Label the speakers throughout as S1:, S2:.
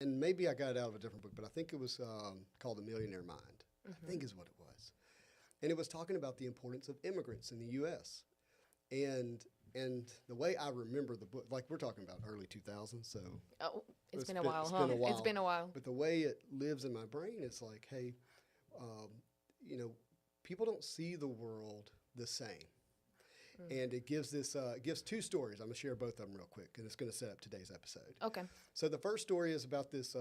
S1: and maybe I got it out of a different book, but I think it was called The Millionaire Mind. I think is what it was. And it was talking about the importance of immigrants in the U.S. And the way I remember the book, like we're talking about early 2000s, so
S2: it's been a while, huh? It's been a while.
S1: But the way it lives in my brain, it's like, hey, people don't see the world the same. And it gives two stories. I'm going to share both of them real quick, and it's going to set up today's episode.
S2: Okay.
S1: So the first story is about this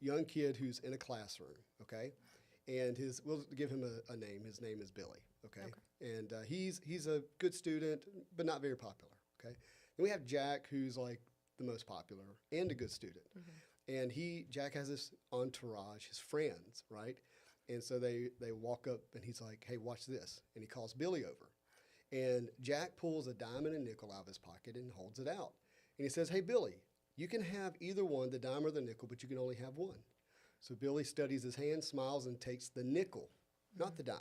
S1: young kid who's in a classroom, okay? And we'll give him a name. His name is Billy, okay? And he's a good student, but not very popular, okay? And we have Jack, who's like the most popular and a good student. And Jack has this entourage, his friends, right? And so they walk up, and he's like, hey, watch this. And he calls Billy over. And Jack pulls a dime and a nickel out of his pocket and holds it out. And he says, hey, Billy, you can have either one, the dime or the nickel, but you can only have one. So Billy studies his hand, smiles, and takes the nickel, not the dime.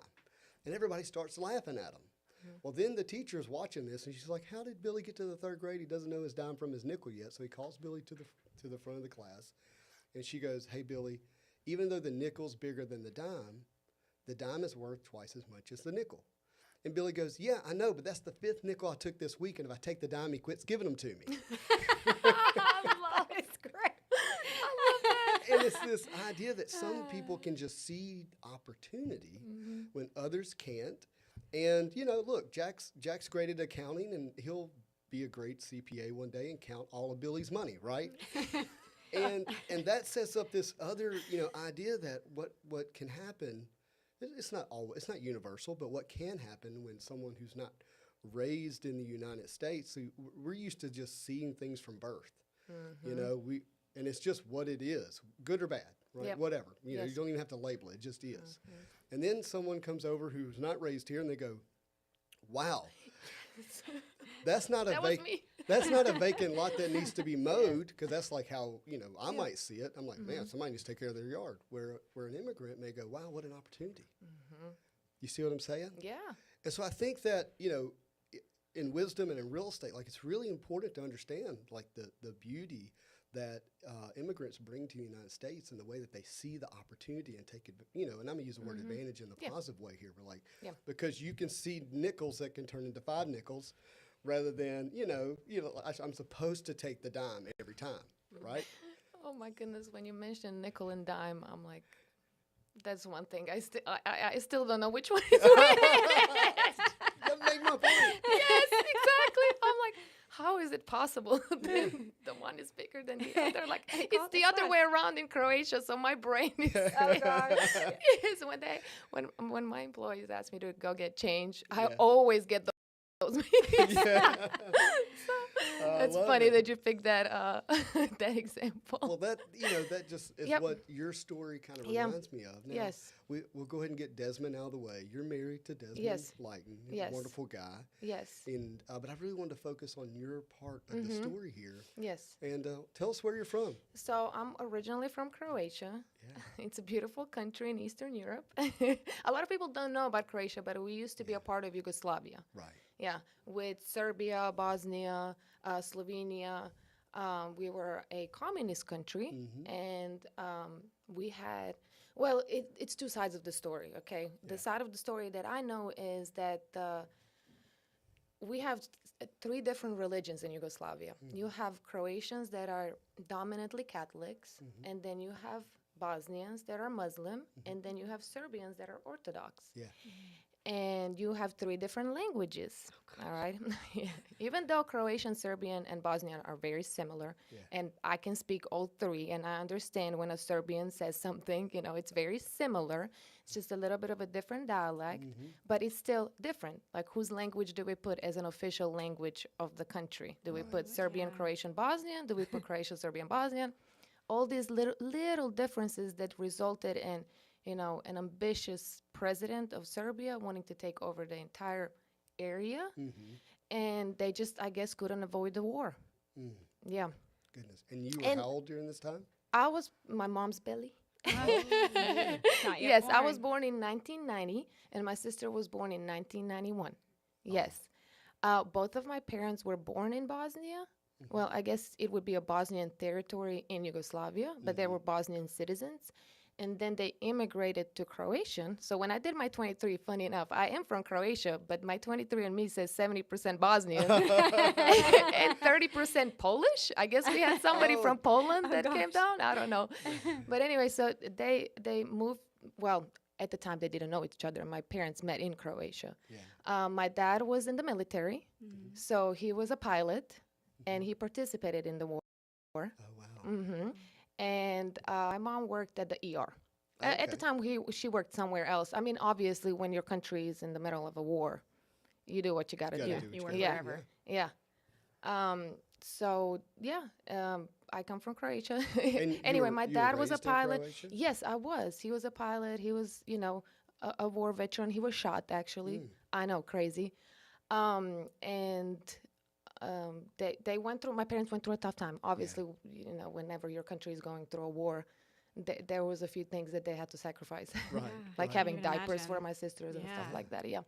S1: And everybody starts laughing at him. Well, then the teacher's watching this, and she's like, how did Billy get to the third grade? He doesn't know his dime from his nickel yet. So he calls Billy to the front of the class. And she goes, hey, Billy, even though the nickel's bigger than the dime is worth twice as much as the nickel. And Billy goes, yeah, I know, but that's the fifth nickel I took this week, and if I take the dime, he quits giving them to me.
S2: I love it. It's great. I love that.
S1: And it's this idea that some people can just see opportunity when others can't. And, look, Jack's great at accounting, and he'll be a great CPA one day and count all of Billy's money, right? and that sets up this other, idea that what can happen. It's not universal, but what can happen when someone who's not raised in the United States, we're used to just seeing things from birth, and it's just what it is, good or bad, right?
S2: Yep.
S1: Whatever, you don't even have to label it; it just is. And then someone comes over who's not raised here, and they go, "Wow, that's not a vacant lot that needs to be mowed," because that's like how I might see it. I'm like, man, somebody needs to take care of their yard. Where an immigrant may go, wow, what an opportunity. You see what I'm saying?
S2: Yeah.
S1: And so I think that in wisdom and in real estate, like it's really important to understand like the beauty that immigrants bring to the United States and the way that they see the opportunity and take it, and I'm gonna use the word advantage in the positive way here, but like because you can see nickels that can turn into 5 nickels. Rather than, I'm supposed to take the dime every time, right?
S2: Oh my goodness, when you mention nickel and dime, I'm like, that's one thing. I still don't know which one is which.
S1: That make my point.
S2: Yes, exactly. I'm like, how is it possible that the one is bigger than the other? Like, it's the other way around in Croatia, so my brain is... Oh, God. Yes, when my employees ask me to go get change, I always get those meetings. So, it's funny that you picked that that example.
S1: Well, that just is what your story kind of reminds me of. Now, we'll go ahead and get Desmond out of the way. You're married to Desmond Lighton. He's a wonderful guy.
S2: Yes.
S1: And but I really wanted to focus on your part of the story here.
S2: Yes.
S1: And tell us where you're from.
S2: So I'm originally from Croatia. Yeah. It's a beautiful country in Eastern Europe. A lot of people don't know about Croatia, but we used to be a part of Yugoslavia.
S1: Right.
S2: Yeah, with Serbia, Bosnia, Slovenia. We were a communist country, and we had, it's two sides of the story, okay? The side of the story that I know is that we have 3 different religions in Yugoslavia. You have Croatians that are dominantly Catholics, and then you have Bosnians that are Muslim, and then you have Serbians that are Orthodox. Yeah. And you have 3 different languages, all right? Even though Croatian, Serbian, and Bosnian are very similar, and I can speak all 3, and I understand when a Serbian says something, it's very similar. It's just a little bit of a different dialect, but it's still different. Like, whose language do we put as an official language of the country? Do we put Serbian, Croatian, Bosnian? Do we put Croatian, Serbian, Bosnian? All these little differences that resulted in an ambitious president of Serbia wanting to take over the entire area. And they just, I guess, couldn't avoid the war. Yeah.
S1: Goodness. And you were how old during this time?
S2: I was my mom's belly.
S3: Yes,
S2: I was born in 1990, and my sister was born in 1991. Yes. Both of my parents were born in Bosnia, Well, I guess it would be a Bosnian territory in Yugoslavia, but they were Bosnian citizens. And then they immigrated to Croatian. So when I did my 23, funny enough, I am from Croatia, but my 23 and me says 70% Bosnian and 30% Polish. I guess we had somebody
S1: Oh.
S2: from Poland
S3: Oh,
S2: that came
S3: gosh.
S2: down. I don't know. But anyway, so they moved. Well, at the time they didn't know each other. My parents met in Croatia.
S1: Yeah.
S2: My dad was in the military, so he was a pilot, and he participated in the war.
S1: Oh wow.
S2: hmm And my mom worked at the ER. At the
S1: Okay.
S2: time, she worked somewhere else. I mean, obviously, when your country is in the middle of a war, you do what you got to
S1: Gotta
S2: do.
S1: do what
S3: You
S1: you
S3: work
S1: gotta
S2: Yeah,
S1: do,
S3: wherever.
S2: yeah. So yeah, I come from Croatia.
S1: And
S2: Anyway, my
S1: you were
S2: dad was a
S1: raised in
S2: pilot.
S1: Croatia?
S2: Yes, I was. He was a pilot. He was, a war veteran. He was shot actually. I know, crazy. And they went through. My parents went through a tough time. Obviously, whenever your country is going through a war, there was a few things that they had to sacrifice,
S1: Right.
S2: like
S1: right.
S2: having
S3: Even
S2: diapers for
S3: imagine.
S2: my sisters and stuff
S3: Yeah.
S2: like that. Yeah.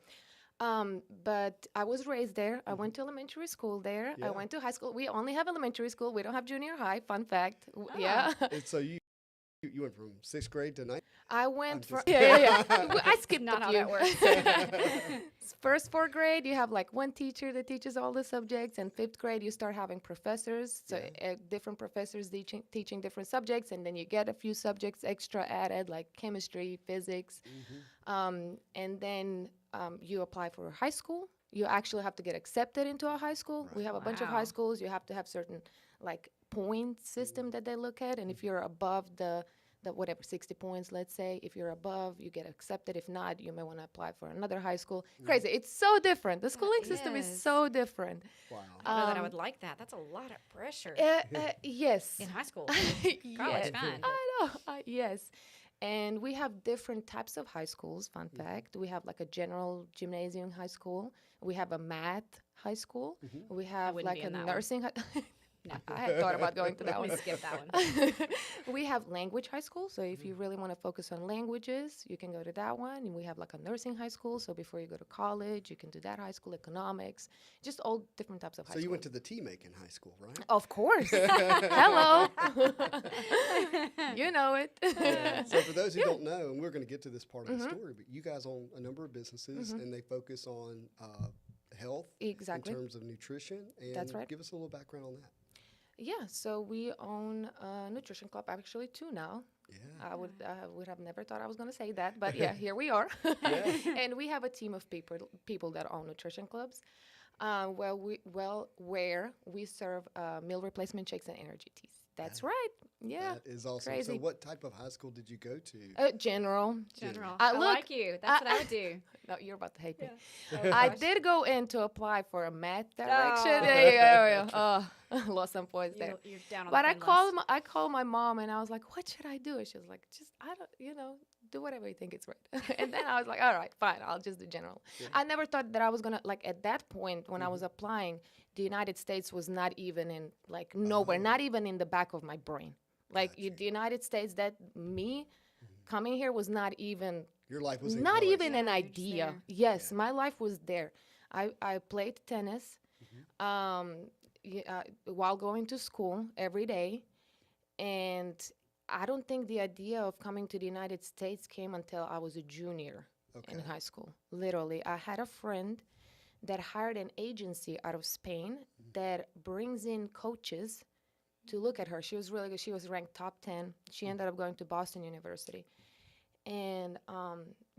S2: But I was raised there. I went to elementary school there.
S1: Yeah.
S2: I went to high school. We only have elementary school. We don't have junior high. Fun fact.
S3: Ah.
S2: Yeah.
S1: And so you went from sixth grade to ninth.
S2: I went
S1: just
S2: from yeah. I skipped
S3: Not
S2: a
S3: how
S2: few.
S3: that works.
S2: First 4th grade, you have like one teacher that teaches all the subjects, and 5th grade, you start having professors. So different professors teaching different subjects, and then you get a few subjects extra added, like chemistry, physics, and then you apply for high school. You actually have to get accepted into a high school. We have a bunch of high
S3: Wow.
S2: schools. You have to have certain like point system that they look at, and if you're above the whatever 60 points, let's say, if you're above, you get accepted. If not, you may want to apply for another high school. Crazy. It's so different. The schooling system is
S3: is.
S2: so different.
S1: Wow.
S3: I don't know that I would like that. That's a lot of pressure
S2: Yes.
S3: in high school.
S2: Yes.
S3: College, fine.
S2: I know. Yes. And we have different types of high schools. Fun fact: we have like a general gymnasium high school. We have a math high school. We have
S3: wouldn't
S2: like
S3: be
S2: a
S3: in that one.
S2: nursing.
S3: No.
S2: I had thought about going to that
S3: We
S2: one.
S3: skip that one.
S2: We have language high school. So if you really want to focus on languages, you can go to that one. And we have like a nursing high school. So before you go to college, you can do that high school, economics, just all different types of high
S1: So
S2: school.
S1: you went to the tea making high school, right?
S2: Of course. Hello. You know it.
S1: So for those who don't know, and we're going to get to this part of the story, but you guys own a number of businesses, and they focus on health
S2: Exactly.
S1: in terms of nutrition. And
S2: That's right.
S1: give us a little background on that.
S2: Yeah, so we own a nutrition club, actually 2 now.
S1: Yeah.
S2: I would have never thought I was going to say that, but yeah, here we are. And we have a team of people that own nutrition clubs. Where we serve meal replacement shakes and energy teas. That's right. Yeah.
S1: That is awesome.
S2: Crazy.
S1: So what type of high school did you go to?
S2: General.
S3: General.
S2: I
S3: I
S2: look-
S3: like you. That's what I would do.
S2: No, you're about to hate me.
S3: Oh,
S2: I
S3: gosh.
S2: did go in to apply for a math direction.
S3: Oh.
S2: Yeah. Lost some points there.
S3: You're down on
S2: But
S3: the
S2: I
S3: friend list.
S2: I called my mom and I was like, "What should I do?" And she was like, "Just I don't, do whatever you think it's right." And then I was like, "All right, fine, I'll just do general." I never thought that I was gonna like at that point when I was applying, the United States was not even in like nowhere, not even in the back of my brain. Like the United States, that me coming here was not even
S1: Your life was in
S2: not
S1: colors.
S2: even an
S3: Yeah, you're just
S2: idea.
S3: there.
S2: Yes, my life was there. I played tennis while going to school every day. And I don't think the idea of coming to the United States came until I was a junior in
S1: Okay.
S2: high school. Literally, I had a friend that hired an agency out of Spain that brings in coaches to look at her. She was really good. She was ranked top 10. She ended up going to Boston University. And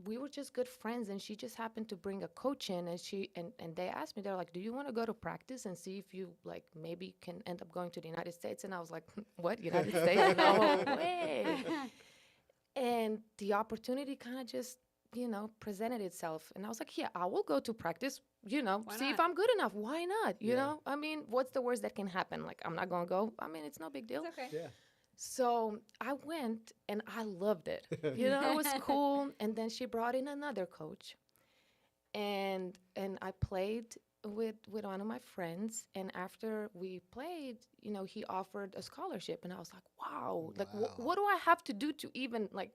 S2: we were just good friends, and she just happened to bring a coach in, and they asked me, they're like, "Do you want to go to practice and see if you like maybe can end up going to the United States?" And I was like, "What, United States? No way!" And the opportunity kind of just presented itself, and I was like, "Yeah, I will go to practice. See if
S3: not?
S2: I'm good enough. Why not? You
S1: Yeah.
S2: know, I mean, what's the worst that can happen? Like, I'm not gonna go. I mean, it's no big deal."
S3: It's okay.
S1: Yeah.
S2: So I went and I loved it. It was cool. And then she brought in another coach, and I played with one of my friends. And after we played, he offered a scholarship, and I was like, wow, like what do I have to do to even like?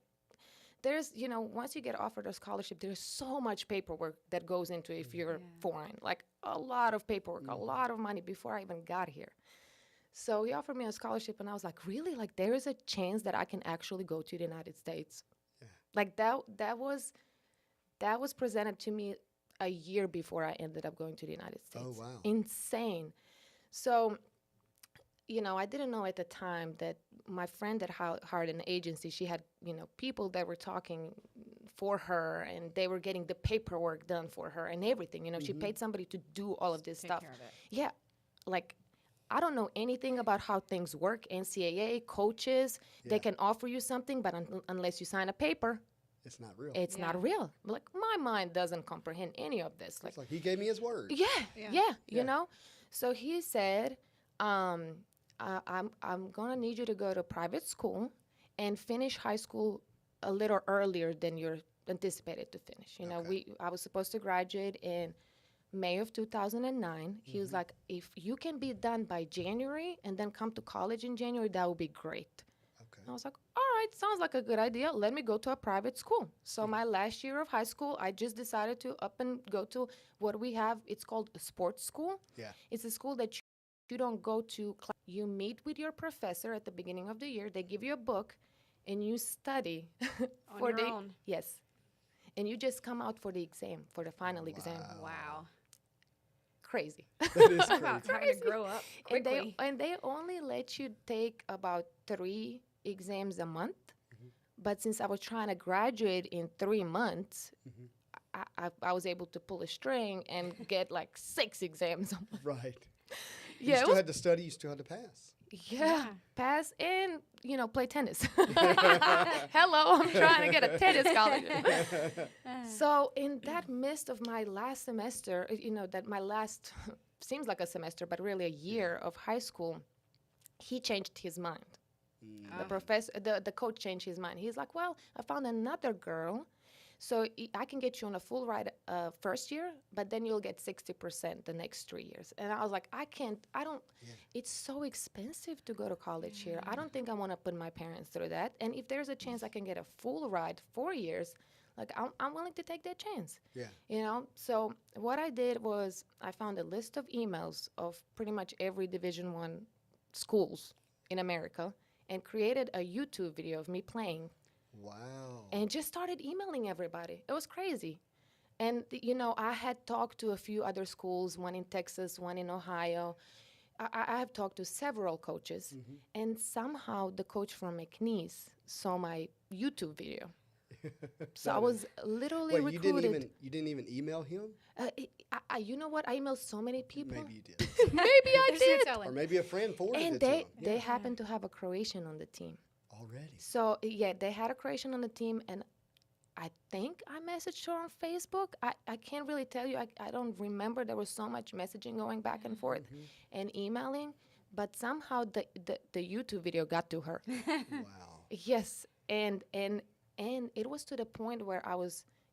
S2: There's once you get offered a scholarship, there's so much paperwork that goes into it if you're foreign, like a lot of paperwork, a lot of money before I even got here. So he offered me a scholarship, and I was like, really? Like, there is a chance that I can actually go to the United States.
S1: Yeah.
S2: Like that was presented to me a year before I ended up going to the United States.
S1: Oh, wow.
S2: Insane. So, I didn't know at the time that my friend that hired an agency, she had, people that were talking for her, and they were getting the paperwork done for her and everything. She paid somebody to do all of this
S3: Take
S2: stuff.
S3: care of it.
S2: Yeah. Like, I don't know anything about how things work. NCAA, coaches,
S1: Yeah.
S2: they can offer you something, but unless you sign a paper,
S1: It's not real.
S2: it's
S3: Yeah.
S2: not real. Like, my mind doesn't comprehend any of this. Like,
S1: It's like he gave me his word.
S2: yeah,
S3: Yeah.
S2: yeah,
S1: Yeah.
S2: So he said, I'm gonna need you to go to private school and finish high school a little earlier than you're anticipated to finish.
S1: Okay.
S2: I was supposed to graduate in May of 2009. He was like, if you can be done by January and then come to college in January, that would be great.
S1: Okay.
S2: I was like, all right, sounds like a good idea. Let me go to a private school. So my last year of high school, I just decided to up and go to what we have. It's called a sports school.
S1: Yeah.
S2: It's a school that you don't go to class. You meet with your professor at the beginning of the year. They give you a book, and you study
S3: On
S2: for
S3: your
S2: the
S3: own.
S2: yes, and you just come out for the exam, for the final exam.
S3: Wow.
S2: Crazy.
S1: That is
S3: Talk about
S1: crazy.
S3: trying to grow up
S2: and
S3: quickly.
S2: they only let you take about 3 exams a month. But since I was trying to graduate in 3 months, I was able to pull a string and get like 6 exams a month.
S1: Right.
S2: Yeah,
S1: You
S2: it
S1: still
S2: was-
S1: had to study. You still had to pass.
S2: Yeah, pass and play tennis. Hello, I'm trying to get a tennis scholarship. So in that midst of my last semester, that my last seems like a semester, but really a year of high school, he changed his mind. The professor, the coach changed his mind. He's like, well, I found another girl. So I can get you on a full ride first year, but then you'll get 60% the next 3 years. And I was like, I don't, it's so expensive to go to college here. I don't think I want to put my parents through that. And if there's a chance I can get a full ride 4 years, like I'm willing to take that chance.
S1: Yeah.
S2: So what I did was I found a list of emails of pretty much every Division I schools in America and created a YouTube video of me playing.
S1: Wow.
S2: And just started emailing everybody. It was crazy. And, I had talked to a few other schools, one in Texas, one in Ohio. I have talked to several coaches. And somehow the coach from McNeese saw my YouTube video. So I was literally
S1: Wait,
S2: recruited.
S1: you didn't even email him?
S2: You know what? I emailed so many people.
S1: Maybe you did.
S2: Maybe I
S3: There's no
S2: did.
S3: telling.
S1: Or maybe a friend forwarded
S2: And
S1: it to him.
S2: they happened to have a Croatian on the team.
S1: Already.
S2: So yeah, they had a Croatian on the team, and I think I messaged her on Facebook. I can't really tell you. I don't remember. There was so much messaging going back and forth and emailing, but somehow the YouTube video got to her.
S1: Wow.
S2: Yes, and it was to the point where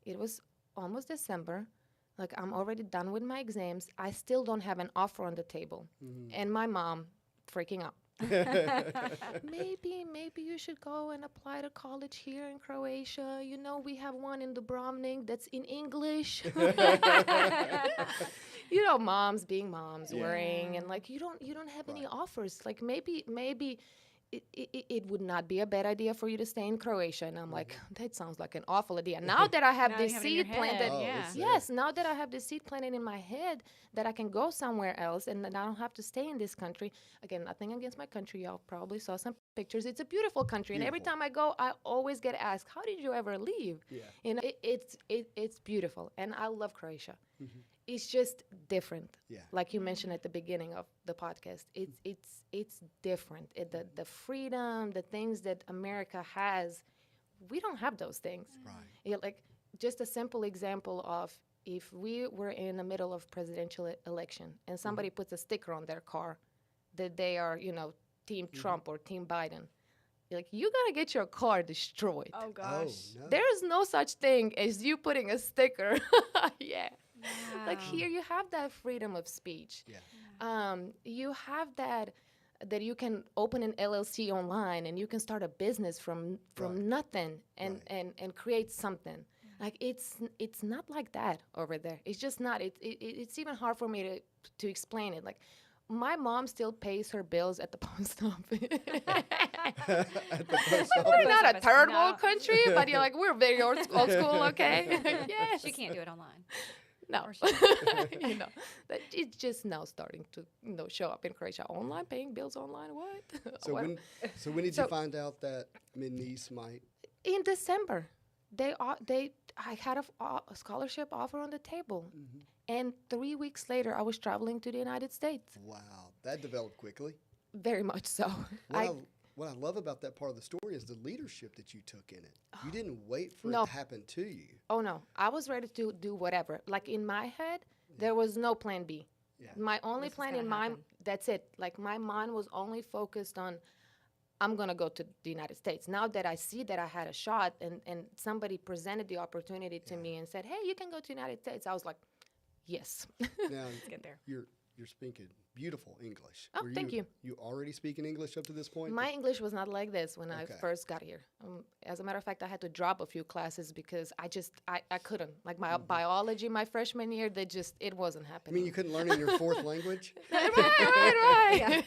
S2: it was almost December. Like, I'm already done with my exams. I still don't have an offer on the table. And my mom freaking out. maybe you should go and apply to college here in Croatia. We have one in Dubrovnik that's in English. Moms being moms, worrying, and like you don't have any offers. Like maybe it would not be a bad idea for you to stay in Croatia. And I'm like, that sounds like an awful idea. Now that I have
S3: Now
S2: this
S3: you have it in your
S2: seed planted,
S3: head,
S1: Oh,
S3: yeah.
S1: it's there.
S2: yes, now that I have this seed planted in my head that I can go somewhere else and that I don't have to stay in this country. Again, nothing against my country. Y'all probably saw some pictures. It's a beautiful country. And every
S1: Beautiful.
S2: time I go, I always get asked, how did you ever leave?
S1: Yeah.
S2: It's beautiful. And I love Croatia. It's just different.
S1: Yeah.
S2: Like you mentioned at the beginning of the podcast, it's different. The freedom, the things that America has, we don't have those things.
S1: Right.
S2: Like just a simple example of if we were in the middle of presidential election and somebody puts a sticker on their car that they are, Team Trump or Team Biden, like you gotta get your car destroyed.
S3: Oh
S1: Oh,
S3: gosh.
S1: no.
S2: There is no such thing as you putting a sticker. Yeah. Like
S3: Wow.
S2: here you have that freedom of speech.
S1: Yeah.
S2: You have that you can open an LLC online and you can start a business from
S1: Right.
S2: nothing and,
S1: Right.
S2: and create something. Like it's not like that over there. It's just not. It's even hard for me to explain it. Like My mom still pays her bills at the post office.
S1: At the post
S2: We're
S1: office.
S2: not a
S3: office,
S2: third
S3: no.
S2: world country, but you're like, we're very old school, okay? Yes.
S3: She can't do it online.
S2: No.
S3: Or she-
S2: you know, that it's just now starting to, show up in Croatia. Online, paying bills online, what?
S1: So
S2: What-
S1: when did
S2: So-
S1: you find out that my niece might?
S2: in December, I had a scholarship offer on the table. And 3 weeks later, I was traveling to the United States.
S1: Wow, that developed quickly.
S2: Very much so.
S1: What I love about that part of the story is the leadership that you took in it. You didn't wait for
S2: No.
S1: it to happen to you.
S2: Oh no, I was ready to do whatever. Like in my head, there was no plan B.
S1: Yeah.
S2: My only
S3: This is
S2: plan
S3: gonna
S2: in mind,
S3: happen.
S2: that's it. Like my mind was only focused on, I'm gonna go to the United States. Now that I see that I had a shot and somebody presented the opportunity to me and said, hey, you can go to the United States, I was like, yes.
S1: Now
S3: get there.
S1: you're speaking beautiful English.
S2: Oh, thank you.
S1: You already speaking English up to this point?
S2: My English was not like this when I
S1: Okay.
S2: first got here. As a matter of fact, I had to drop a few classes because I couldn't. Like my biology, my freshman year, it wasn't
S1: I
S2: happening.
S1: mean, you couldn't learn in your fourth language?
S2: right.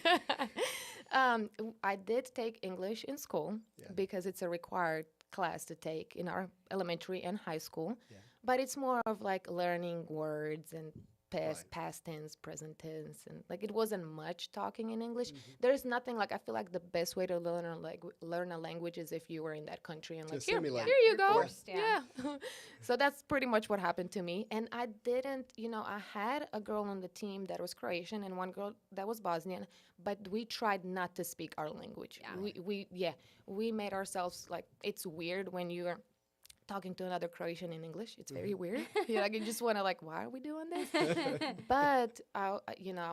S2: I did take English in school
S1: Yeah.
S2: because it's a required class to take in our elementary and high school.
S1: Yeah.
S2: But it's more of like learning words and
S1: Right.
S2: past tense, present tense, and like it wasn't much talking in English.
S1: Mm-hmm.
S2: There's nothing like I feel like the best way to learn a language is if you were in that country and
S1: To
S2: like here
S1: simulate.
S2: you
S3: You're
S2: go.
S3: forced, yeah.
S2: So that's pretty much what happened to me. And I didn't, I had a girl on the team that was Croatian and one girl that was Bosnian, but we tried not to speak our language.
S3: Yeah.
S2: We made ourselves like, it's weird when you're talking to another Croatian in English. It's very weird. You just want to like, why are we doing this? But I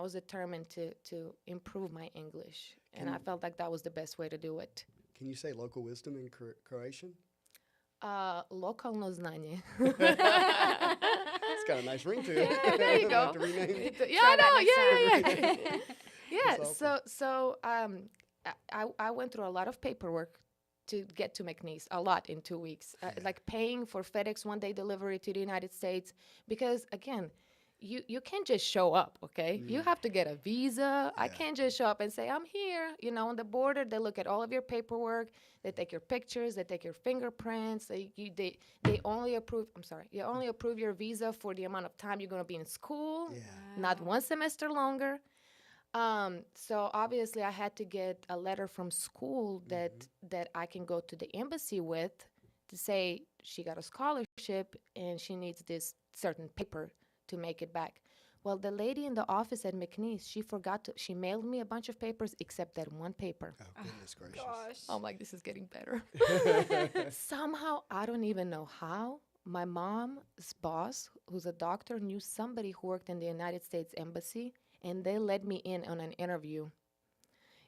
S2: was determined to improve my English, and I felt like that was the best way to do it.
S1: Can you say local wisdom in Croatian?
S2: Lokalno znanje.
S1: It's got a nice ring to it.
S2: There you
S1: I'll
S2: go.
S1: have to rename it.
S2: Yeah, I know.
S3: next
S2: Yeah. Yeah.
S1: That's
S2: So I went through a lot of paperwork to get to McNeese, a lot in 2 weeks, like paying for FedEx one-day delivery to the United States, because again, you can't just show up, okay? You have to get a visa. I can't just show up and say I'm here. On the border, they look at all of your paperwork. They take your pictures. They take your fingerprints. They only approve. I'm sorry. You only approve your visa for the amount of time you're going to be in school.
S1: Yeah.
S2: Not one semester longer. So obviously I had to get a letter from school that I can go to the embassy with to say she got a scholarship and she needs this certain paper to make it back. Well, the lady in the office at McNeese, she mailed me a bunch of papers except that one paper.
S1: Oh, goodness gracious.
S3: Gosh.
S2: I'm like, this is getting better. Somehow, I don't even know how, my mom's boss, who's a doctor, knew somebody who worked in the United States Embassy, and they let me in on an interview.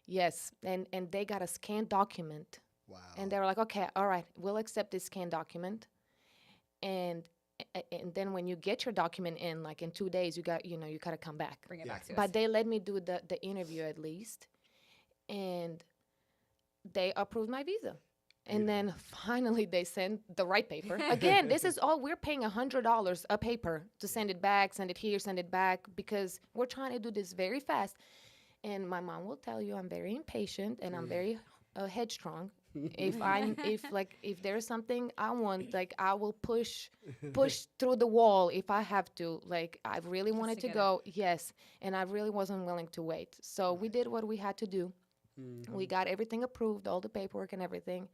S2: Yes, and they got a scanned document,
S1: Wow.
S2: and they were like, okay, all right, we'll accept this scanned document. And then when you get your document in, like in 2 days, you gotta come back.
S3: Bring it
S1: Yeah.
S3: back to us.
S2: But they let me do the interview at least, and they approved my visa. And then finally they sent the right paper. Again, this is all, we're paying $100 a paper to send it back, send it here, send it back, because we're trying to do this very fast. And my mom will tell you I'm very impatient and I'm very headstrong. If there's something I want, like I will push through the wall if I have to. Like I really wanted
S3: to
S2: to
S3: get
S2: go, yes, and I really wasn't willing to wait. So we did what we had to do. We got everything approved, all the paperwork and everything.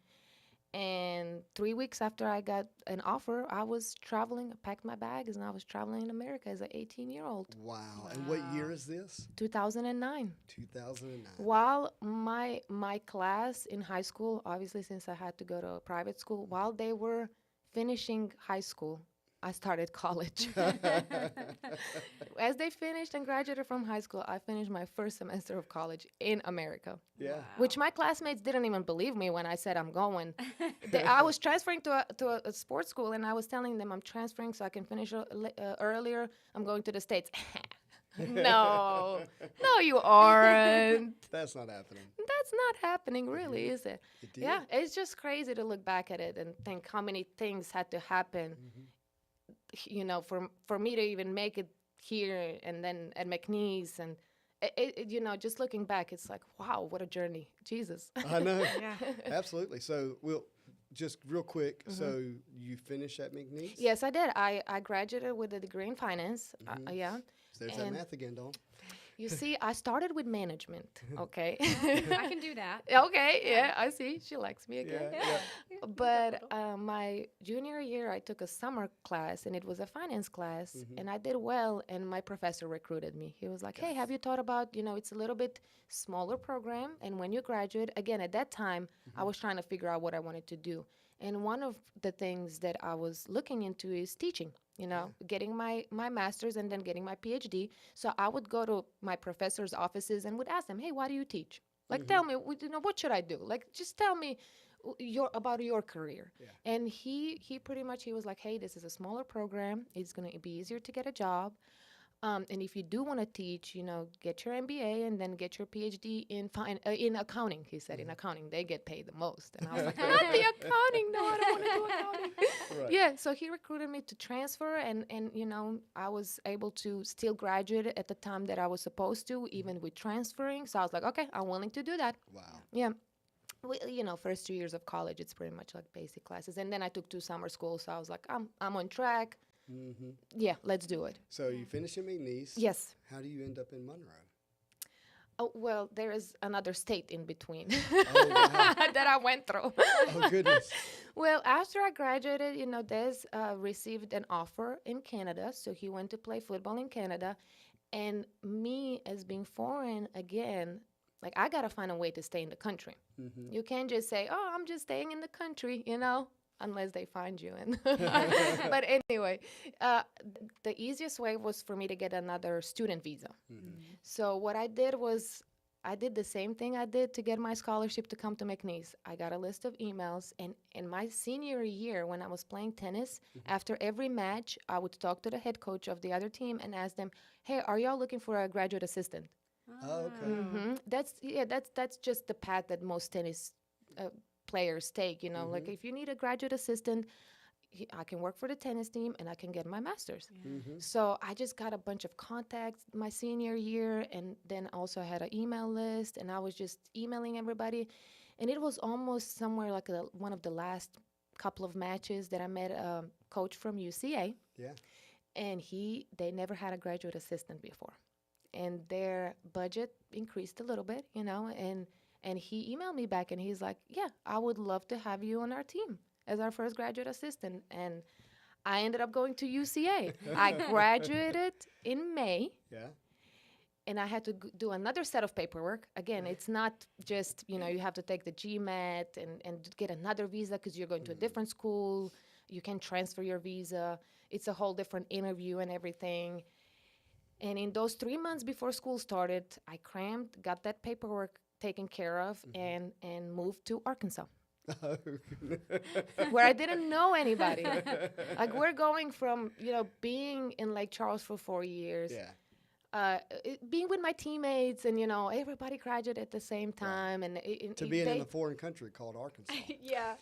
S2: And 3 weeks after I got an offer, I was traveling, packed my bags, and I was traveling in America as an 18-year-old.
S1: Wow. And what year is this?
S2: 2009.
S1: 2009.
S2: While my class in high school, obviously since I had to go to a private school, while they were finishing high school, I started college. As they finished and graduated from high school, I finished my first semester of college in America.
S1: Yeah.
S2: Which my classmates didn't even believe me when I said I'm going. I was transferring to a sports school, and I was telling them I'm transferring so I can finish earlier. I'm going to the States. No, you aren't.
S1: That's not happening.
S2: That's not happening, really, is it?
S1: It did?
S2: Yeah, it's just crazy to look back at it and think how many things had to happen, for me to even make it here and then at McNeese. And just looking back, it's like, wow, what a journey, Jesus.
S1: I know.
S3: Yeah.
S1: Absolutely. So we'll just real quick. So you finished at McNeese?
S2: Yes, I did. I graduated with a degree in finance. Yeah.
S1: So there's that
S2: And
S1: math again, Dawn.
S2: you see, I started with management. Okay.
S3: I can do that.
S2: Okay. Yeah, I see. She likes me again.
S1: Yeah.
S2: But my junior year, I took a summer class, and it was a finance class, and I did well. And my professor recruited me. He was like, "Hey, have you thought about? It's a little bit smaller program, and when you graduate, again, at that time, I was trying to figure out what I wanted to do, and one of the things that I was looking into is teaching. Getting my master's and then getting my PhD. So I would go to my professor's offices and would ask them, "Hey, why do you teach? Like, tell me, what should I do? Like, just tell me about your career."
S1: Yeah.
S2: And he pretty much, he was like, "Hey, this is a smaller program. It's going to be easier to get a job. And if you do want to teach, get your MBA and then get your PhD in accounting." He said, "In accounting, they get paid the most." And I was like, "Not the accounting. No, I don't want to do accounting."
S1: Right.
S2: Yeah, so he recruited me to transfer, and I was able to still graduate at the time that I was supposed to, even with transferring. So I was like, "Okay, I'm willing to do that."
S1: Wow.
S2: Yeah. First 2 years of college, it's pretty much like basic classes. And then I took 2 summer schools, so I was like, I'm on track. Yeah, let's do it.
S1: So you finished at McNeese.
S2: Yes.
S1: How do you end up in Monroe?
S2: Oh, well, there is another state in between
S1: Oh, wow.
S2: that I went through.
S1: Oh, goodness.
S2: Well, after I graduated, Des received an offer in Canada, so he went to play football in Canada. And me, as being foreign again, like, I gotta find a way to stay in the country. You can't just say, "Oh, I'm just staying in the country," unless they find you. And but anyway, the easiest way was for me to get another student visa. So what I did was, I did the same thing I did to get my scholarship to come to McNeese. I got a list of emails, and in my senior year, when I was playing tennis, after every match, I would talk to the head coach of the other team and ask them, "Hey, are y'all looking for a graduate assistant?"
S1: Oh, okay.
S2: That's just the path that most tennis players take. Like, if you need a graduate assistant, I can work for the tennis team and I can get my master's. So I just got a bunch of contacts my senior year, and then also I had an email list, and I was just emailing everybody. And it was almost somewhere like one of the last couple of matches that I met a coach from UCA,
S1: Yeah.
S2: and they never had a graduate assistant before, and their budget increased a little bit, and he emailed me back, and he's like, "Yeah, I would love to have you on our team as our first graduate assistant." And I ended up going to UCA. I graduated in May,
S1: Yeah.
S2: and I had to do another set of paperwork. Again, it's not just, you have to take the GMAT and get another visa because you're going to a different school. You can transfer your visa. It's a whole different interview and everything. And in those 3 months before school started, I crammed, got that paperwork taken care of, and moved to Arkansas, where I didn't know anybody. Like, we're going from, being in Lake Charles for 4 years,
S1: Yeah.
S2: being with my teammates, and, everybody graduated at the same time. And
S1: To being in a foreign country called Arkansas.
S3: Yeah.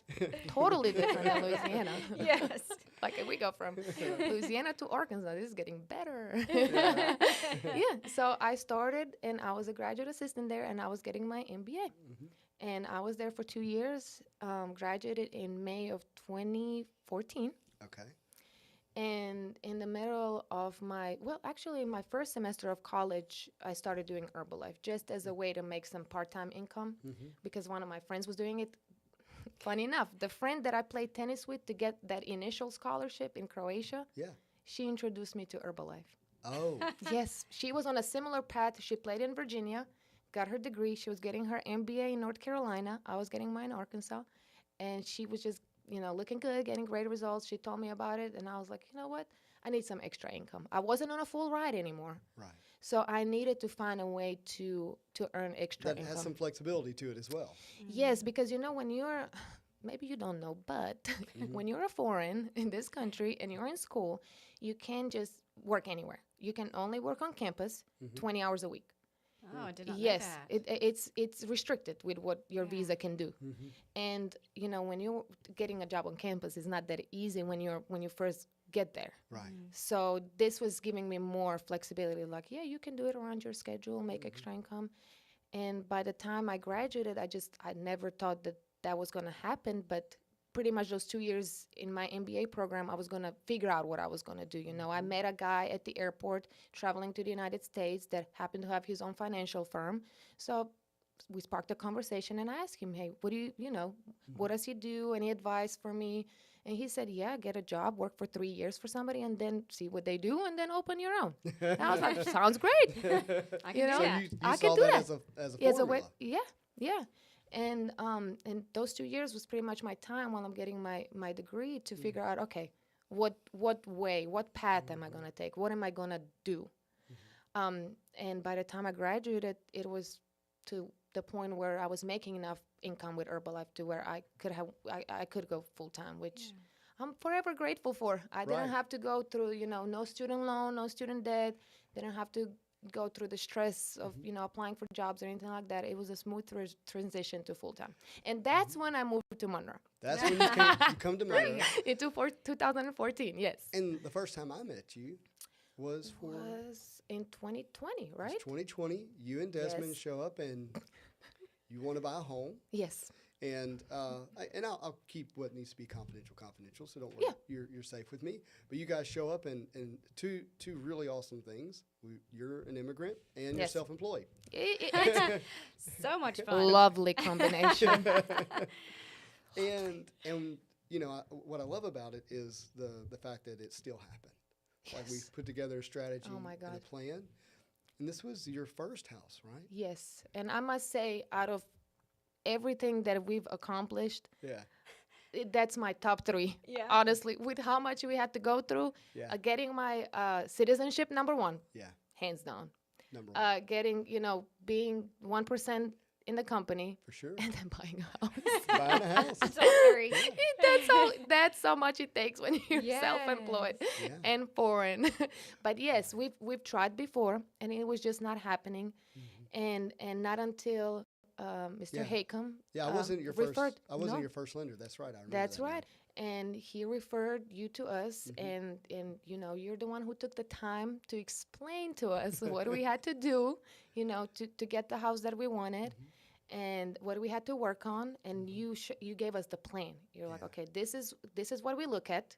S2: totally different than Louisiana.
S3: Yes.
S2: Like, we go from Louisiana to Arkansas. This is getting better. Yeah. So I started, and I was a graduate assistant there, and I was getting my MBA. And I was there for 2 years, graduated in May of 2014.
S1: Okay.
S2: And in the middle of actually my first semester of college, I started doing Herbalife just as a way to make some part-time income, because one of my friends was doing it. Funny enough, the friend that I played tennis with to get that initial scholarship in Croatia,
S1: Yeah.
S2: she introduced me to Herbalife.
S1: Oh.
S2: Yes, she was on a similar path. She played in Virginia, got her degree. She was getting her MBA in North Carolina. I was getting mine in Arkansas. And she was just, looking good, getting great results. She told me about it, and I was like, you know what? I need some extra income. I wasn't on a full ride anymore.
S1: Right.
S2: So I needed to find a way to earn extra
S1: That
S2: income.
S1: has some flexibility to it as well.
S2: Yes, because when you're, maybe you don't know, but when you're a foreign in this country and you're in school, you can't just work anywhere. You can only work on campus 20 hours a week.
S3: Oh, I did not know
S2: Yes,
S3: that.
S2: it's restricted with what your visa can do. And when you're getting a job on campus, it's not that easy when you first get there.
S1: Right.
S2: So this was giving me more flexibility. Like, yeah, you can do it around your schedule, make extra income. And by the time I graduated, I never thought that that was going to happen. But pretty much those 2 years in my MBA program, I was going to figure out what I was going to do. You know, I met a guy at the airport traveling to the United States that happened to have his own financial firm. So we sparked a conversation and I asked him, hey, what do what does he do? Any advice for me? And he said, yeah, get a job, work for 3 years for somebody and then see what they do and then open your own. And I was like, sounds great.
S3: I
S2: You
S3: can
S2: know?
S3: do
S1: So
S3: that.
S1: you
S2: I
S1: saw
S2: could do
S1: that
S2: that.
S1: as a
S2: Yeah, so
S1: formula.
S2: yeah. And those 2 years was pretty much my time while I'm getting my degree to figure out, okay, what path am I gonna take? What am I gonna do? And by the time I graduated, it was to the point where I was making enough income with Herbalife to where I could go full time, which I'm forever grateful for. I
S1: Right.
S2: didn't have to go through, no student loan, no student debt. Didn't have to go through the stress of, applying for jobs or anything like that. It was a smooth transition to full time. And that's when I moved to Monroe.
S1: That's when you come to Monroe.
S2: Into 2014, yes.
S1: And the first time I met you was
S2: Was in 2020,
S1: was
S2: right?
S1: 2020. You and Desmond
S2: Yes.
S1: show up and you want to buy a home.
S2: Yes.
S1: And I'll keep what needs to be confidential. So don't worry,
S2: Yeah.
S1: you're safe with me. But you guys show up and two really awesome things. You're an immigrant and you're
S2: Yes.
S1: self-employed.
S2: It's
S3: So much
S2: a
S3: fun.
S2: lovely combination.
S1: And what I love about it is the fact that it still happened. Like we
S2: Yes.
S1: put together a strategy
S2: Oh my
S1: and a
S2: God.
S1: plan. And this was your first house, right?
S2: Yes. And I must say, out of everything that we've accomplished,
S1: Yeah.
S2: that's my top three.
S3: Yeah.
S2: Honestly, with how much we had to go through,
S1: Yeah.
S2: getting my citizenship, number one,
S1: Yeah.
S2: hands down.
S1: Number one.
S2: Getting, being 1% in the company
S1: For sure.
S2: and then buying a house.
S1: Buying a house.
S3: So scary.
S2: That's how much it takes when you're
S3: Yes.
S2: self-employed
S1: Yeah.
S2: and foreign. But yes, we've tried before and it was just not happening. And not until Mr.
S1: Yeah.
S2: Haycom
S1: Yeah, I wasn't your
S2: referred.
S1: first. I wasn't
S2: no,
S1: your first lender. That's right. I remember
S2: That's
S1: that now.
S2: right. And he referred you to us, and you're the one who took the time to explain to us what we had to do, to get the house that we wanted, and what we had to work on. And you gave us the plan. You're like, okay, this is what we look at.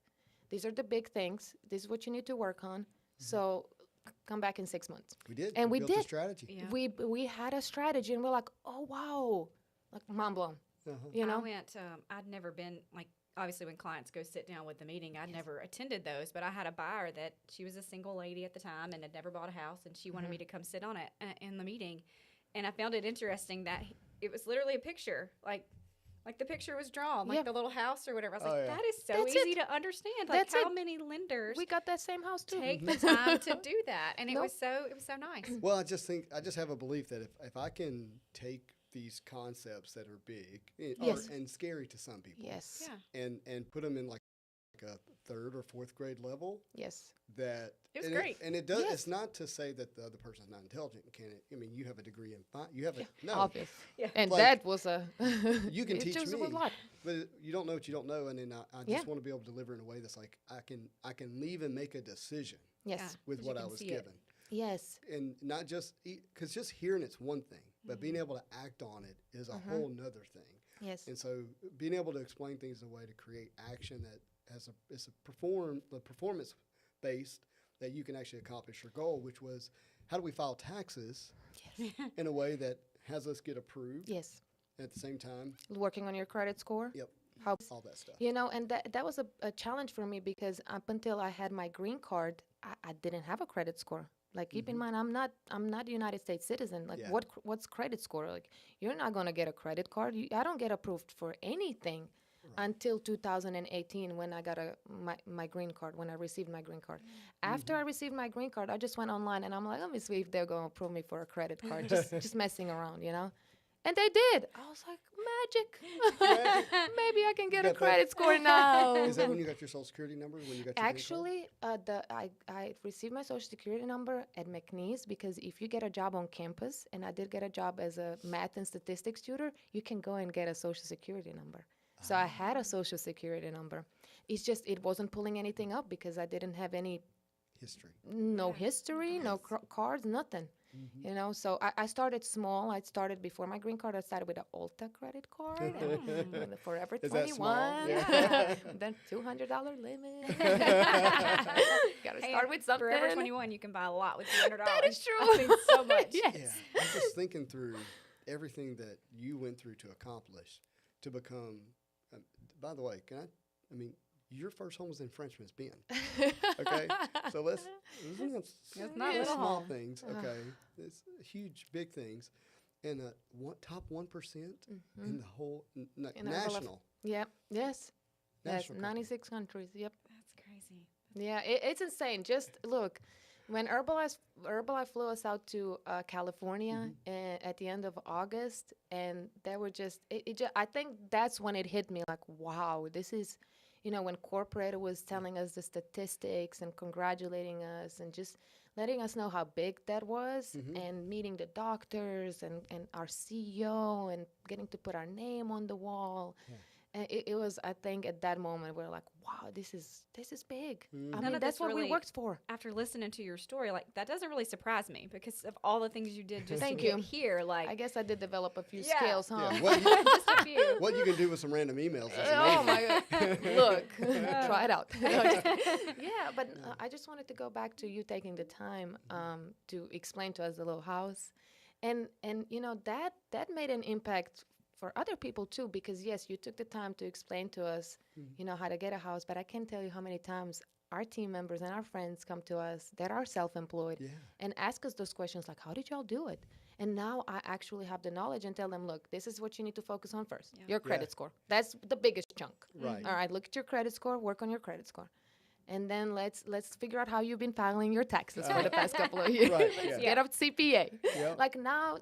S2: These are the big things. This is what you need to work on. So come back in 6 months.
S1: We did.
S2: And we
S1: built a
S2: did.
S1: strategy.
S3: Yeah.
S2: We had a strategy, and we're like, oh wow, like mind blown.
S1: Uh-huh.
S3: I went, I'd never been, like, obviously when clients go sit down with the meeting, I'd never attended those, but I had a buyer that she was a single lady at the time and had never bought a house, and she wanted me to come sit on it in the meeting. And I found it interesting that it was literally a picture, like the picture was drawn, like
S2: Yeah.
S3: the little house or whatever. I was
S1: Oh,
S3: like,
S1: yeah.
S3: that is so
S2: That's
S3: easy
S2: it.
S3: to understand. Like,
S2: That's
S3: how
S2: it.
S3: many lenders
S2: We got that same house too.
S3: take the time to do that? And it
S2: Nope.
S3: was so nice.
S1: Well, I just have a belief that if I can take these concepts that are big
S2: Yes.
S1: and scary to some people,
S2: Yes.
S3: Yeah.
S1: and put them in like a third or fourth grade level,
S2: Yes.
S1: that
S3: It was
S1: and
S3: great.
S1: and it does.
S2: Yes.
S1: It's not to say that the other person's not intelligent. I mean, you have a degree in you have a no,
S2: Obvious.
S3: Yeah.
S2: And
S1: Like,
S2: that was a.
S1: you can
S2: it
S1: teach
S2: just
S1: me,
S2: was a lot.
S1: but you don't know what you don't know, and then I just
S2: Yeah.
S1: want to be able to deliver in a way that's like I can leave and make a decision
S2: Yes.
S3: Yeah.
S1: with
S3: 'Cause
S1: what
S3: you
S1: I
S3: can
S1: was
S3: see it.
S1: given.
S2: Yes.
S1: And not just because just hearing it's one thing, but being able to act on it is a whole nother thing.
S2: Yes.
S1: And so being able to explain things in a way to create action that has the performance based, that you can actually accomplish your goal, which was how do we file taxes in a way that has us get approved
S2: Yes.
S1: at the same time.
S2: Working on your credit score.
S1: Yep,
S2: How
S1: all that stuff.
S2: and that was a challenge for me because up until I had my green card, I didn't have a credit score. Like keep in mind, I'm not a United States citizen. Like
S1: Yeah.
S2: what's credit score? Like you're not gonna get a credit card. I don't get approved for anything until 2018 when I got my green card. When I received my green card, after I received my green card, I just went online and I'm like, let me see if they're gonna approve me for a credit card. just messing around, And they did. I was like, magic. Maybe I can get a
S1: got that-
S2: credit score now.
S1: Is that when you got your social security number? When you got your green card?
S2: Actually, I received my social security number at McNeese because if you get a job on campus, and I did get a job as a math and statistics tutor, you can go and get a social security number. So I had a social security number. it's just it wasn't pulling anything up because I didn't have any
S1: History.
S2: no
S3: Yeah.
S2: history, no cards, nothing.
S1: Mhm.
S2: You know, so I started small. I started before my green card. I started with an Ulta credit card, and with the Forever
S1: Is that
S2: 21.
S1: small?
S2: Yeah. Then $200 limit. Got to
S3: Hey,
S2: start with something.
S3: Forever 21, you can buy a lot with $200.
S2: That is true.
S3: I mean, so much.
S2: Yes.
S1: Yeah, I'm just thinking through everything that you went through to accomplish, to become. By the way, I mean, your first home was in Frenchman's Bend. Okay, so let's.
S3: It's not
S1: the
S3: little
S1: small
S3: home.
S1: things. Okay, it's huge, big things, and top 1% in the whole
S2: In our whole
S1: national.
S2: Yep. Yes. Yes.
S1: National company.
S2: 96 countries. Yep.
S3: That's crazy.
S2: Yeah, it's insane. Just look, when Herbalife flew us out to California at the end of August, and they were I think that's when it hit me like, wow, this is, when corporate was telling us the statistics and congratulating us and just letting us know how big that was, and meeting the doctors and our CEO and getting to put our name on the wall.
S1: Yeah.
S2: And it was, I think, at that moment we're like, wow, this is big. I
S3: None
S2: mean,
S3: of
S2: that's
S3: this
S2: what we
S3: really-
S2: worked for.
S3: After listening to your story, like, that doesn't really surprise me because of all the things you did just
S2: Thank
S3: to get
S2: you.
S3: here. Like,
S2: I guess I did develop a few
S3: Yeah.
S2: skills, huh?
S1: Yeah,
S3: just a few.
S1: what you can do with some random emails is
S2: Oh
S1: amazing.
S2: my God! Look, try it out. Yeah, but I just wanted to go back to you taking the time to explain to us the little house, and that made an impact for other people too, because yes, you took the time to explain to us, how to get a house. But I can't tell you how many times our team members and our friends come to us that are self-employed
S1: Yeah.
S2: and ask us those questions like, how did y'all do it? And now I actually have the knowledge and tell them, look, this is what you need to focus on first.
S3: Yeah.
S2: Your credit score. That's the biggest chunk.
S1: Right.
S2: All right, look at your credit score, work on your credit score. And then let's figure out how you've been filing your taxes for the past couple of years.
S1: Right,
S2: Let's
S1: yeah.
S2: get up CPA.
S1: Yep.
S2: Like now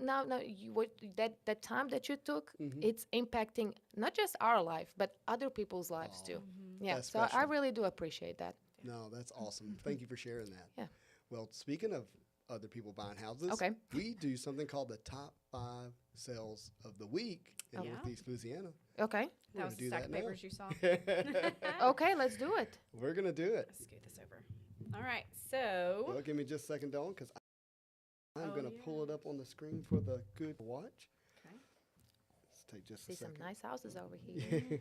S2: that time that you took, it's impacting not just our life, but other people's lives too. Yeah.
S1: That's
S2: So I
S1: special.
S2: really do appreciate that.
S1: No, that's awesome. Thank you for sharing that.
S2: Yeah.
S1: Well, speaking of other people buying houses,
S2: Okay.
S1: we do something called the top 5 sales of the week in
S3: Oh. Yeah.
S1: Northeast Louisiana.
S2: Okay.
S1: We're
S3: That was
S1: gonna do
S3: the stack
S1: that
S3: of
S1: now.
S3: papers you saw.
S2: Okay, let's do it.
S1: We're gonna do it.
S3: Let's scoot this over. All right, so
S1: Well, give me just a second, Dawn, because I'm
S3: Oh,
S1: gonna pull it up on the screen for the good watch.
S3: okay.
S1: Let's take just
S2: See
S1: a
S2: some
S1: second.
S2: nice houses over here.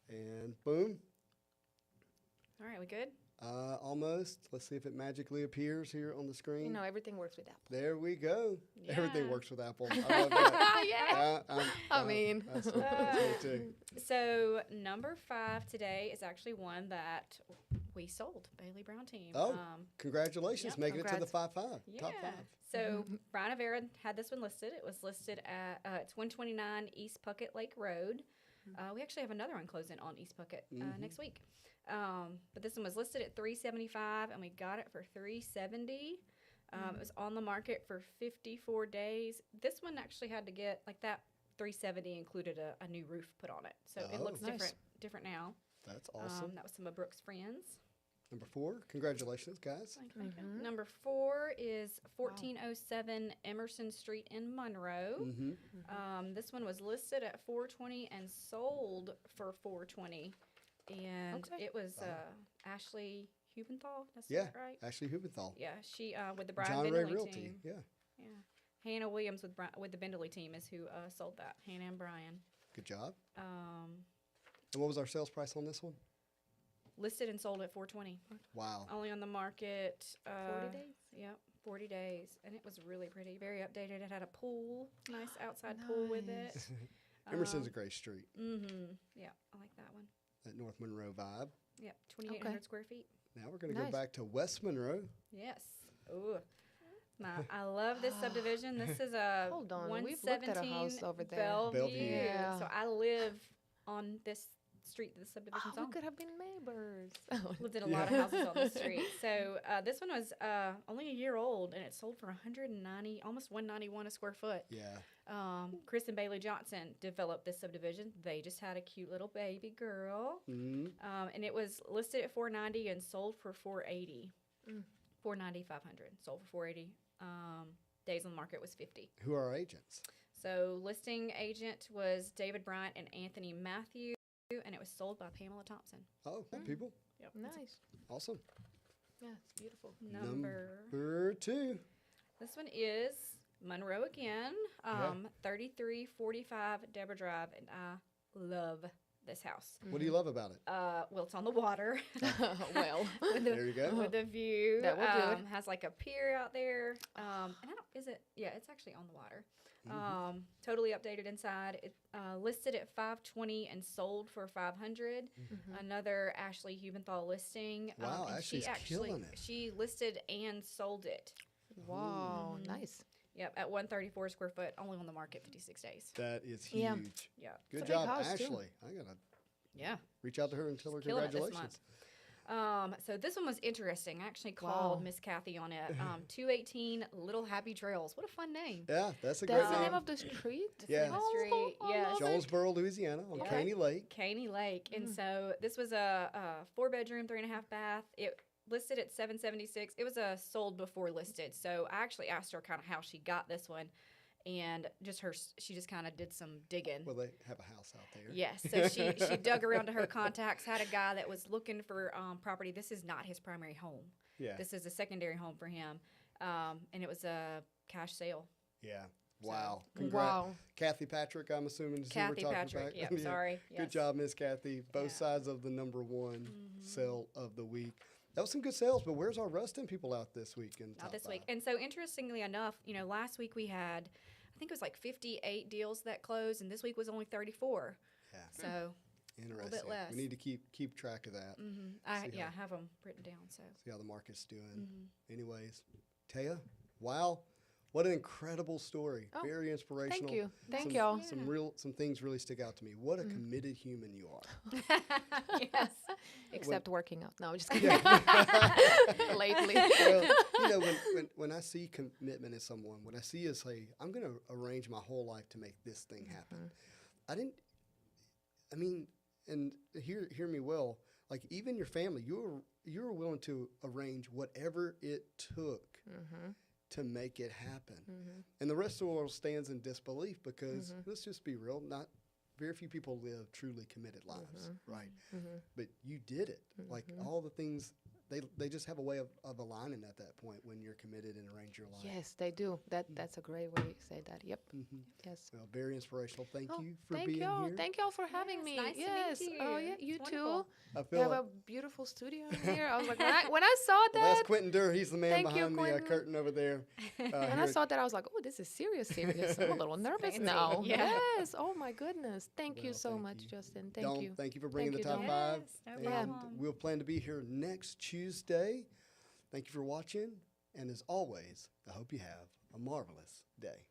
S1: And boom.
S3: All right, we good?
S1: Almost. Let's see if it magically appears here on the screen.
S2: Everything works with Apple.
S1: There we go. Everything
S3: Yeah.
S1: works with Apple. I love that.
S2: Yeah. I mean.
S1: that's me too.
S3: So number 5 today is actually one that we sold, Bailey Brown team.
S1: Oh, congratulations,
S3: Yep.
S1: making it to the
S2: Congrats.
S1: 5-5, top 5.
S3: So Brian Avera had this one listed. It was listed at it's 129 East Puckett Lake Road. We actually have another one closing on East Puckett next week. But this one was listed at $375, and we got it for $370. It was on the market for 54 days. This one actually had to get like that. $370 included a new roof put on it, so it
S1: Oh.
S3: looks
S2: Nice.
S3: different now.
S1: That's awesome.
S3: That was some of Brooke's friends.
S1: Number 4, congratulations, guys.
S3: Thank you. Number 4 is 1407 Emerson Street in Monroe.
S1: Mm-hmm.
S3: This one was listed at $420 and sold for $420, and
S2: Okay.
S3: it was Ashley Hubenthal. That's
S1: Yeah,
S3: that right?
S1: Ashley Hubenthal.
S3: Yeah, she with the Brian
S1: John Ray
S3: Bentley
S1: Realty.
S3: team.
S1: Yeah,
S3: Yeah, Hannah Williams with the Bentley team is who sold that. Hannah and Brian.
S1: good job.
S3: Um,
S1: And what was our sales price on this one?
S3: listed and sold at $420.
S1: Wow.
S3: Only on the market
S2: 40 days?
S3: Yep, 40 days, and it was really pretty, very updated. It had a pool, nice outside pool with it.
S2: Nice.
S1: Emerson's a great street.
S3: Yeah, I like that one.
S1: That North Monroe vibe.
S3: Yep, 2,800
S2: Okay.
S3: square feet.
S1: Now we're going to
S2: Nice.
S1: go back to West Monroe.
S3: Yes. Ooh. I love this subdivision. This is a
S2: Hold on, we've looked at a
S3: 117
S2: house over there.
S1: Bellevue.
S2: Yeah.
S3: So I live on this street that the subdivision's
S2: Oh, we
S3: on.
S2: could have been neighbors.
S3: Lived in a lot of houses on the street. So this one was only a year old, and it sold for 190, almost 191 a square foot.
S1: Yeah.
S3: Chris and Bailey Johnson developed this subdivision. They just had a cute little baby girl,
S1: Mm-hmm.
S3: and it was listed at 490 and sold for 480. 490, 500, sold for 480. Days on the market was 50.
S1: Who are our agents?
S3: So listing agent was David Bryant and Anthony Matthews. and it was sold by Pamela Thompson.
S1: Oh, people.
S3: Yep.
S2: Nice.
S1: Awesome.
S2: Yeah, it's beautiful.
S3: Number
S1: 2.
S3: This one is Monroe again,
S1: Okay.
S3: 3345 Deborah Drive, and I love this house.
S1: What do you love about it?
S3: Well, it's on the water.
S2: Well,
S1: There you go.
S3: With a view.
S2: That will do it.
S3: Has like a pier out there. And I don't, is it? Yeah, it's actually on the water. Totally updated inside. It listed at 520 and sold for 500. Another Ashley Hubenthal listing.
S1: Wow,
S3: and
S1: Ashley's killing it.
S3: She listed and sold it.
S2: wow, nice.
S3: Yep, at 134 square foot, only on the market 56 days.
S1: That is huge.
S2: Yeah.
S3: Yeah.
S1: Good
S2: It's a big
S1: job,
S2: house, too.
S1: Ashley. I gotta
S3: Yeah.
S1: reach out to her and tell her
S3: Killing it this
S1: congratulations.
S3: So this one was interesting. I actually called
S2: Wow.
S3: Miss Kathy on it. 218 Little Happy Trails. What a fun name.
S1: Yeah, that's a great
S2: That's the
S1: name.
S2: name of the street?
S1: Yeah.
S3: The street,
S2: I
S3: yes.
S2: love it.
S1: Jonesboro, Louisiana, on
S3: Okay.
S1: Caney Lake.
S3: Caney Lake. And so this was a 4-bedroom, 3.5 bath. It listed at 776. It was sold before listed. So I actually asked her kind of how she got this one. And she just kind of did some digging.
S1: Well, they have a house out there.
S3: Yes, so she dug around to her contacts, had a guy that was looking for property. This is not his primary home.
S1: Yeah.
S3: This is a secondary home for him, and it was a cash sale.
S1: Yeah. Wow.
S2: Mm-hmm. Wow.
S1: Kathy Patrick, I'm assuming, is who we're
S3: Kathy
S1: talking
S3: Patrick,
S1: about.
S3: yep,
S1: Yeah.
S3: sorry.
S1: Good
S3: Yes.
S1: job, Miss Kathy. Both
S3: Yeah.
S1: sides of the number one sale of the week. That was some good sales, but where's our Ruston people out this week? In
S3: Not
S1: top
S3: this week.
S1: five?
S3: And so interestingly enough, last week we had, I think it was like 58 deals that closed, and this week was only 34.
S1: Yeah.
S3: So
S1: Interesting.
S3: less.
S1: We need to keep track of that.
S3: I
S1: See how-
S3: have them written down. So
S1: See how the market's doing. Anyways, Taya, wow, what an incredible story.
S2: Oh,
S1: Very inspirational.
S2: Thank you. Thank
S1: some,
S2: y'all.
S1: Some things really stick out to me. What a committed human you are.
S3: yes.
S2: Except working out. No, I'm just kidding. Lately.
S1: Well, when I see commitment in someone, when I see you say, I'm going to arrange my whole life to make this thing happen. And hear me well, like even your family, you were willing to arrange whatever it took to make it happen. And the rest of the world stands in disbelief because, let's just be real, not very few people live truly committed lives, right? But you did it. Like all the things, they just have a way of aligning at that point when you're committed and arrange your life.
S2: Yes, they do. That's a great way to say that. Yep. Yes.
S1: Well, very inspirational. Thank
S2: Oh,
S1: you for
S2: thank
S1: being
S2: y'all.
S1: here.
S2: Thank y'all for having
S3: Yes,
S2: me.
S3: nice to meet
S2: yes. Oh
S3: you.
S2: yeah, you
S3: It's
S2: too.
S3: wonderful.
S1: I
S2: You
S1: feel
S2: have
S1: like
S2: a beautiful studio in here. I was like, when I saw
S1: well, that's
S2: that,
S1: Quentin Durr. He's the man
S2: Thank you,
S1: behind the
S2: Quentin.
S1: curtain over there.
S2: when I saw that, I was like, oh, this is serious. I'm a little nervous
S3: Fancy.
S2: now.
S3: Yeah.
S2: Yes. Oh my goodness. Thank you
S1: Well,
S2: so
S1: thank
S2: much,
S1: you.
S2: Justin. Thank you.
S1: Thank you for bringing
S2: Thank
S1: the
S2: you,
S1: top
S2: Dawn.
S1: five.
S3: Yes, no
S1: And
S3: problem.
S1: we'll plan to be here next Tuesday. Thank you for watching. And as always, I hope you have a marvelous day.